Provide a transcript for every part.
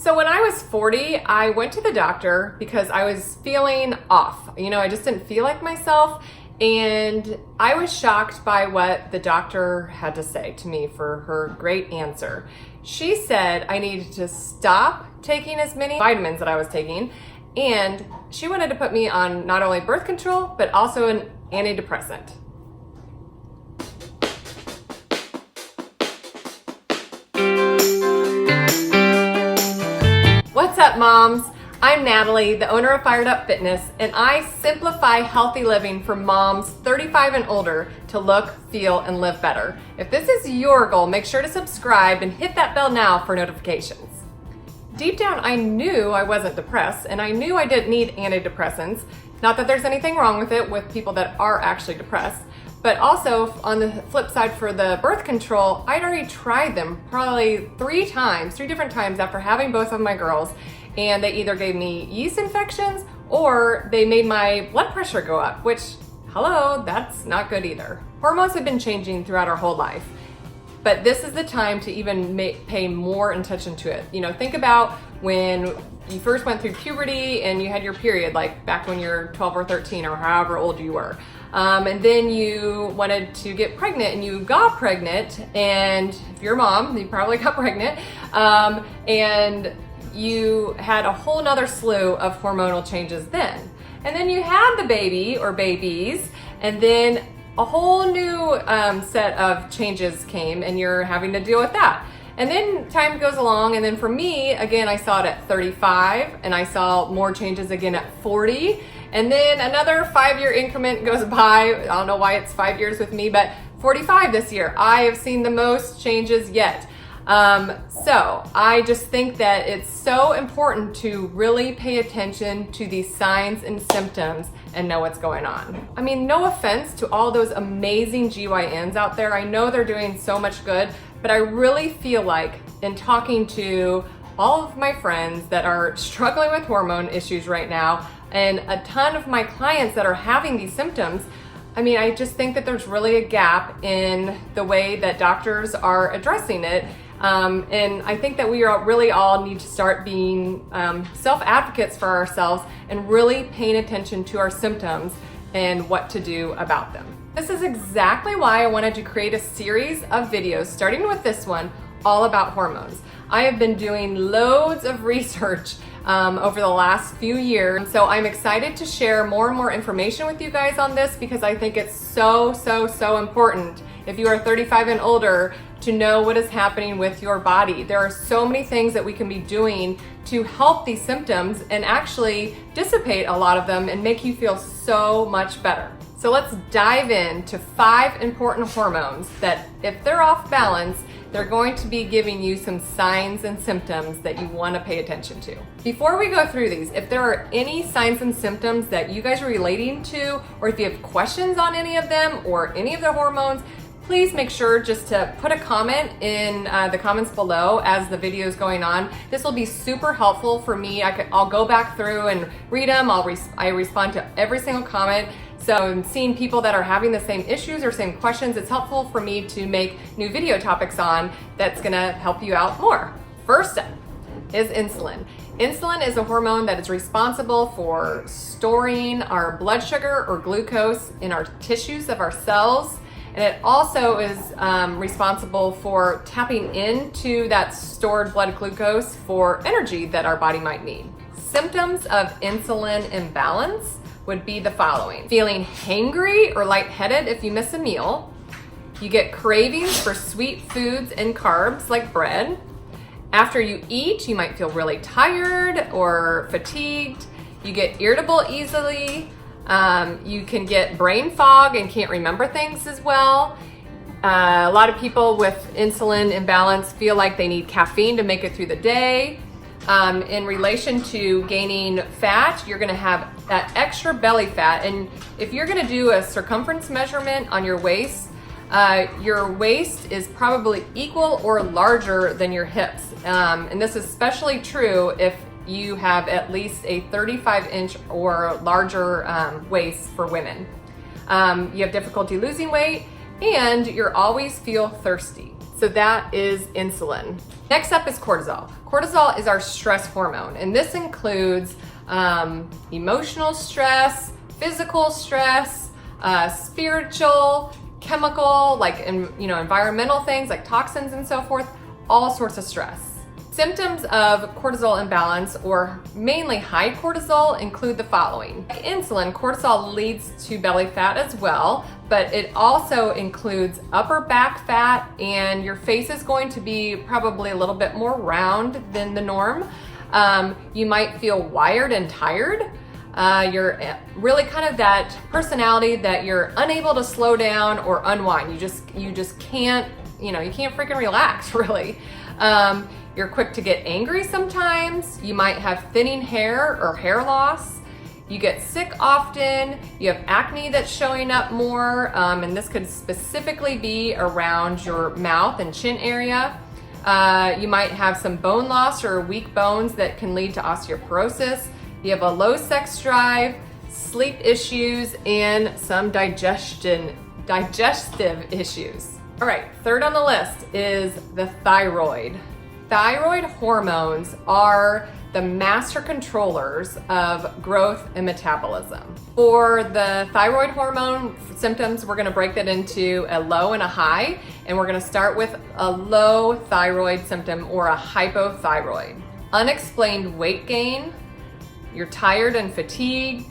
So when I was 40, I went to the doctor because I was feeling off. I just didn't feel like myself. And I was shocked by what the doctor had to say to me for her great answer. She said I needed to stop taking as many vitamins that I was taking, and she wanted to put me on not only birth control, but also an antidepressant. What's up, moms? I'm Natalie, the owner of Fired Up Fitness, and I simplify healthy living for moms 35 and older to look, feel, and live better. If this is your goal, make sure to subscribe and hit that bell now for notifications. Deep down, I knew I wasn't depressed, and I knew I didn't need antidepressants. Not that there's anything wrong with it with people that are actually depressed, but also on the flip side for the birth control, I'd already tried them probably three different times after having both of my girls. And they either gave me yeast infections or they made my blood pressure go up, which, hello, that's not good either. Hormones have been changing throughout our whole life, but this is the time to even pay more attention to it. Think about when you first went through puberty and you had your period, like back when you're 12 or 13 or however old you were. And then you wanted to get pregnant and you got pregnant, and if you're a mom, you probably got pregnant, and you had a whole nother slew of hormonal changes then. And then you had the baby or babies, and then a whole new set of changes came, and you're having to deal with that. And then time goes along, and then for me, again, I saw it at 35, and I saw more changes again at 40, and then another 5-year increment goes by. I don't know why it's 5 years with me, but 45 this year. I have seen the most changes yet. So I just think that it's so important to really pay attention to these signs and symptoms and know what's going on. I mean, no offense to all those amazing GYNs out there. I know they're doing so much good, but I really feel like in talking to all of my friends that are struggling with hormone issues right now, and a ton of my clients that are having these symptoms, I just think that there's really a gap in the way that doctors are addressing it. And I think that we really all need to start being self-advocates for ourselves and really paying attention to our symptoms and what to do about them. This is exactly why I wanted to create a series of videos, starting with this one, all about hormones. I have been doing loads of research over the last few years, so I'm excited to share more and more information with you guys on this because I think it's so important if you are 35 and older to know what is happening with your body. There are so many things that we can be doing to help these symptoms and actually dissipate a lot of them and make you feel so much better. So let's dive into 5 important hormones that if they're off balance, they're going to be giving you some signs and symptoms that you want to pay attention to. Before we go through these, if there are any signs and symptoms that you guys are relating to, or if you have questions on any of them or any of the hormones, please make sure just to put a comment in the comments below as the video is going on. This will be super helpful for me. I'll go back through and read them. I respond to every single comment. So I'm seeing people that are having the same issues or same questions. It's helpful for me to make new video topics on that's gonna help you out more. First up is insulin. Insulin is a hormone that is responsible for storing our blood sugar or glucose in our tissues of our cells. And it also is responsible for tapping into that stored blood glucose for energy that our body might need. Symptoms of insulin imbalance would be the following: feeling hangry or lightheaded if you miss a meal. You get cravings for sweet foods and carbs like bread. After you eat, you might feel really tired or fatigued. You get irritable easily. You can get brain fog and can't remember things as well. A lot of people with insulin imbalance feel like they need caffeine to make it through the day. In relation to gaining fat, you're gonna have that extra belly fat. And if you're gonna do a circumference measurement on your waist is probably equal or larger than your hips. And this is especially true if you have at least a 35-inch or larger waist for women. You have difficulty losing weight, and you always feel thirsty. So that is insulin. Next up is cortisol. Cortisol is our stress hormone, and this includes emotional stress, physical stress, spiritual, chemical, like environmental things like toxins and so forth, all sorts of stress. Symptoms of cortisol imbalance, or mainly high cortisol, include the following. Like insulin, cortisol leads to belly fat as well, but it also includes upper back fat, and your face is going to be probably a little bit more round than the norm. You might feel wired and tired. You're really kind of that personality that you're unable to slow down or unwind. You just can't, you can't freaking relax, really. You're quick to get angry sometimes. You might have thinning hair or hair loss. You get sick often. You have acne that's showing up more, and this could specifically be around your mouth and chin area. You might have some bone loss or weak bones that can lead to osteoporosis. You have a low sex drive, sleep issues, and some digestive issues. All right, third on the list is the thyroid. Thyroid hormones are the master controllers of growth and metabolism. For the thyroid hormone symptoms, we're gonna break that into a low and a high, and we're gonna start with a low thyroid symptom, or a hypothyroid. Unexplained weight gain, you're tired and fatigued,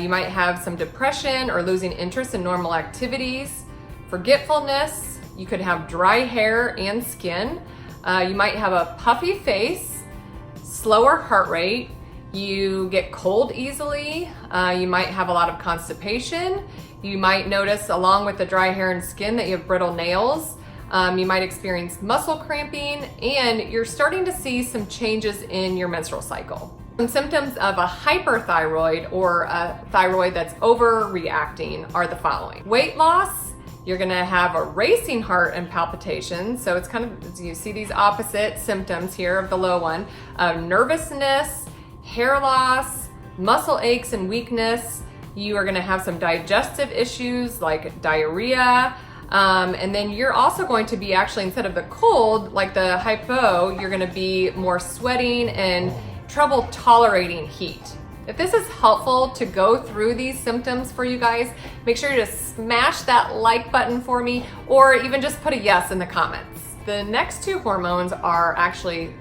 you might have some depression or losing interest in normal activities, forgetfulness, you could have dry hair and skin, you might have a puffy face, slower heart rate, you get cold easily, you might have a lot of constipation, you might notice along with the dry hair and skin that you have brittle nails, you might experience muscle cramping, and you're starting to see some changes in your menstrual cycle. Some symptoms of a hyperthyroid, or a thyroid that's overreacting, are the following. Weight loss, you're gonna have a racing heart and palpitations. So it's kind of, you see these opposite symptoms here of the low one. Nervousness, hair loss, muscle aches and weakness. You are gonna have some digestive issues like diarrhea. And then you're also going to be actually, instead of the cold, like the hypo, you're gonna be more sweating and trouble tolerating heat. If this is helpful to go through these symptoms for you guys, make sure to smash that like button for me, or even just put a yes in the comments. The next two hormones are actually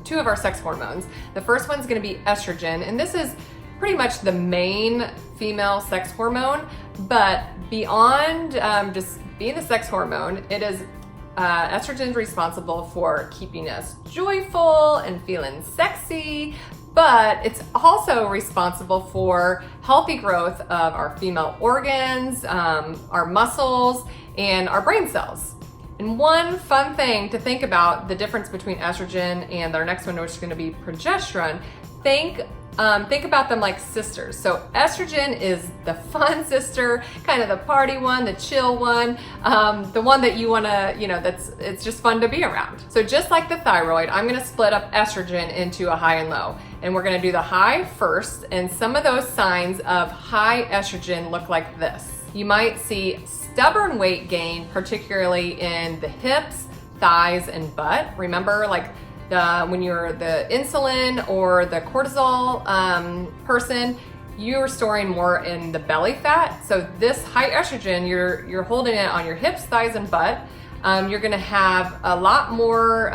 two of our sex hormones. The first one's gonna be estrogen, and this is pretty much the main female sex hormone, but beyond just being the sex hormone, it is estrogen is responsible for keeping us joyful and feeling sexy, but it's also responsible for healthy growth of our female organs, our muscles, and our brain cells. And one fun thing to think about, the difference between estrogen and our next one, which is going to be progesterone, think about them like sisters. So estrogen is the fun sister, kind of the party one, the chill one, the one that you want to, it's just fun to be around. So just like the thyroid, I'm going to split up estrogen into a high and low, and we're going to do the high first. And some of those signs of high estrogen look like this. You might see stubborn weight gain, particularly in the hips, thighs, and butt. Remember, like when you're the insulin or the cortisol person, you're storing more in the belly fat. So this high estrogen, you're holding it on your hips, thighs, and butt. You're gonna have a lot more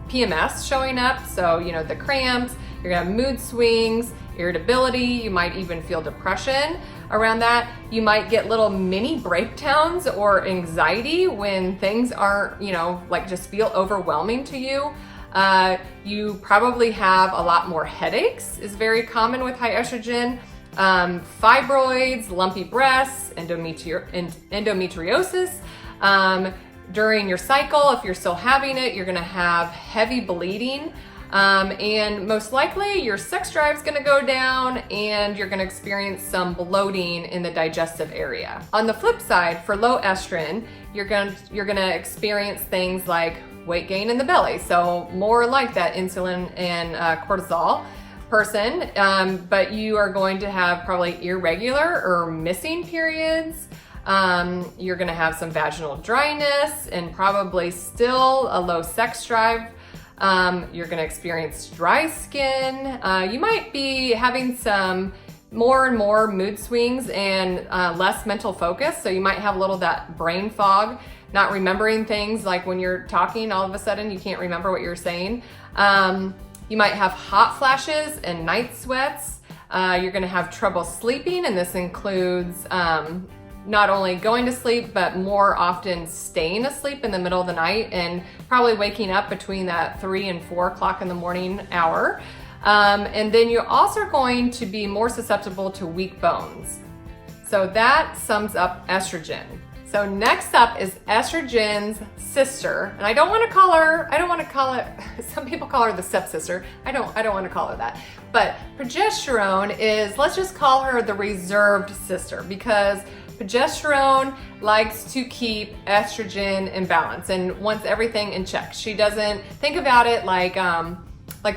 PMS showing up. So, the cramps, you're gonna have mood swings, irritability, you might even feel depression around that. You might get little mini breakdowns or anxiety when things aren't, like just feel overwhelming to you. You probably have a lot more headaches, is very common with high estrogen. Fibroids, lumpy breasts, endometriosis. During your cycle, if you're still having it, you're gonna have heavy bleeding. And most likely your sex drive is gonna go down, and you're gonna experience some bloating in the digestive area. On the flip side, for low estrogen, you're gonna experience things like weight gain in the belly. So more like that insulin and cortisol person, but you are going to have probably irregular or missing periods. You're gonna have some vaginal dryness and probably still a low sex drive. You're gonna experience dry skin. You might be having some more and more mood swings and less mental focus. So you might have a little of that brain fog, not remembering things, like when you're talking, all of a sudden you can't remember what you're saying. You might have hot flashes and night sweats. You're gonna have trouble sleeping, and this includes not only going to sleep, but more often staying asleep in the middle of the night and probably waking up between that 3 and 4 o'clock in the morning hour. And then you're also going to be more susceptible to weak bones. So that sums up estrogen. So next up is estrogen's sister, and I don't want to call it, some people call her the stepsister. I don't want to call her that. But progesterone is, let's just call her the reserved sister, because progesterone likes to keep estrogen in balance and wants everything in check. She doesn't think about it like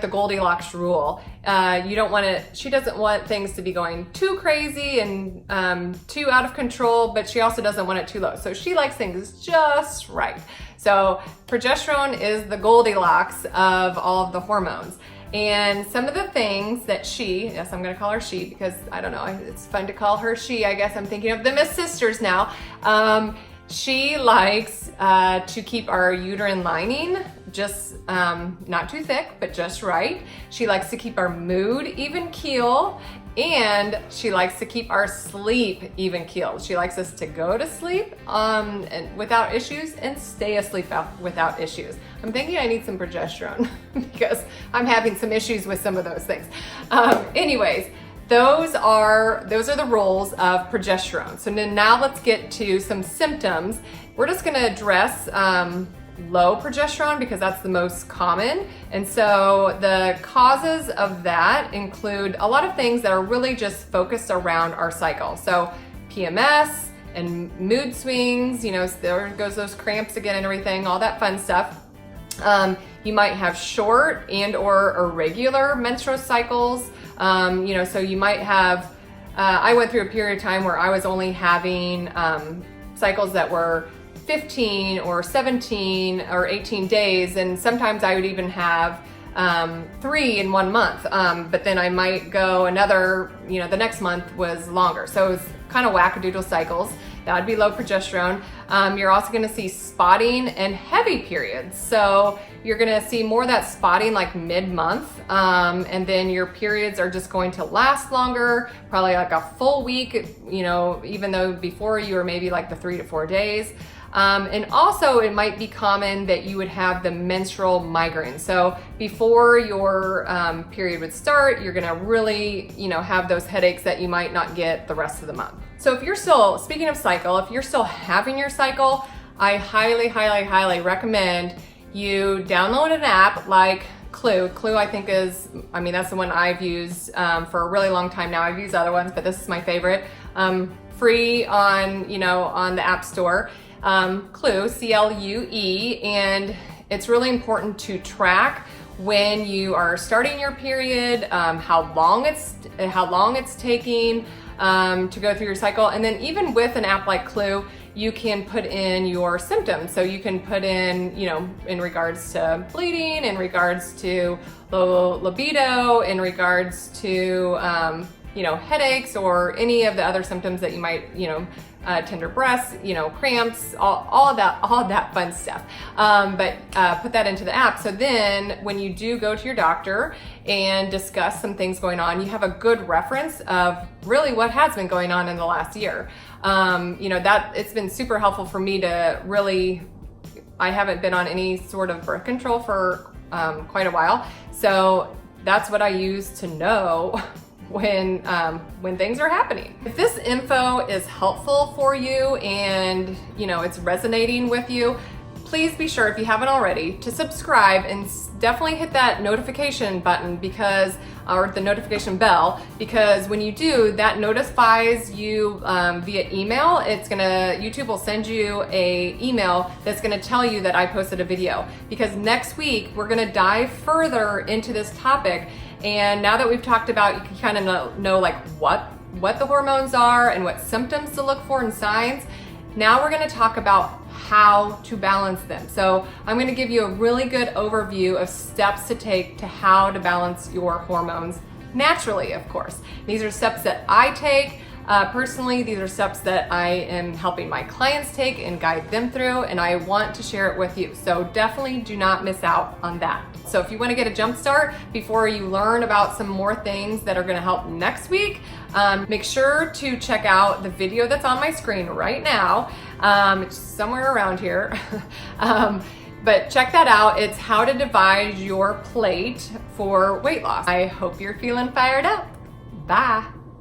the Goldilocks rule. She doesn't want things to be going too crazy and too out of control, but she also doesn't want it too low. So she likes things just right. So progesterone is the Goldilocks of all of the hormones. And some of the things that yes, I'm gonna call her she because I don't know, it's fun to call her she. I guess I'm thinking of them as sisters now. She likes to keep our uterine lining just not too thick, but just right. She likes to keep our mood even keel, and she likes to keep our sleep even keel. She likes us to go to sleep and without issues and stay asleep without issues. I'm thinking I need some progesterone because I'm having some issues with some of those things. Anyways, those are the roles of progesterone. So now let's get to some symptoms. We're just gonna address low progesterone because that's the most common. And so the causes of that include a lot of things that are really just focused around our cycle. So PMS and mood swings, there goes those cramps again and everything, all that fun stuff. You might have short and or irregular menstrual cycles. So you might have, I went through a period of time where I was only having cycles that were 15 or 17 or 18 days, and sometimes I would even have 3 in 1 month, but then I might go another, the next month was longer. So it was kind of wackadoodle cycles. That would be low progesterone. You're also gonna see spotting and heavy periods. So you're gonna see more of that spotting like mid-month, and then your periods are just going to last longer, probably like a full week, even though before you were maybe like the 3 to 4 days. And also it might be common that you would have the menstrual migraine. So before your period would start, you're gonna really, have those headaches that you might not get the rest of the month. So if you're still, speaking of cycle, if you're still having your cycle, I highly, highly, highly recommend you download an app like Clue. Clue, I think that's the one I've used for a really long time now. I've used other ones, but this is my favorite. Free on the App Store. Clue, C-L-U-E, and it's really important to track when you are starting your period, how long it's taking to go through your cycle, and then even with an app like Clue, you can put in your symptoms. So you can put in, in regards to bleeding, in regards to low libido, in regards to headaches, or any of the other symptoms that you might, tender breasts, cramps, all of that fun stuff. But put that into the app. So then when you do go to your doctor and discuss some things going on, you have a good reference of really what has been going on in the last year. That it's been super helpful for me to really, I haven't been on any sort of birth control for quite a while. So that's what I use to know when things are happening. If this info is helpful for you and it's resonating with you, please be sure, if you haven't already, to subscribe and definitely hit that notification button or the notification bell, because when you do, that notifies you via email. YouTube will send you a email that's gonna tell you that I posted a video, because next week we're gonna dive further into this topic. And now that we've talked about, you can kind of know like what the hormones are and what symptoms to look for and signs. Now we're gonna talk about how to balance them. So I'm gonna give you a really good overview of steps to take to how to balance your hormones naturally, of course. These are steps that I take. Personally, these are steps that I am helping my clients take and guide them through, and I want to share it with you. So definitely do not miss out on that. So if you want to get a jump start before you learn about some more things that are going to help next week, make sure to check out the video that's on my screen right now. It's somewhere around here. But check that out. It's how to divide your plate for weight loss. I hope you're feeling fired up. Bye.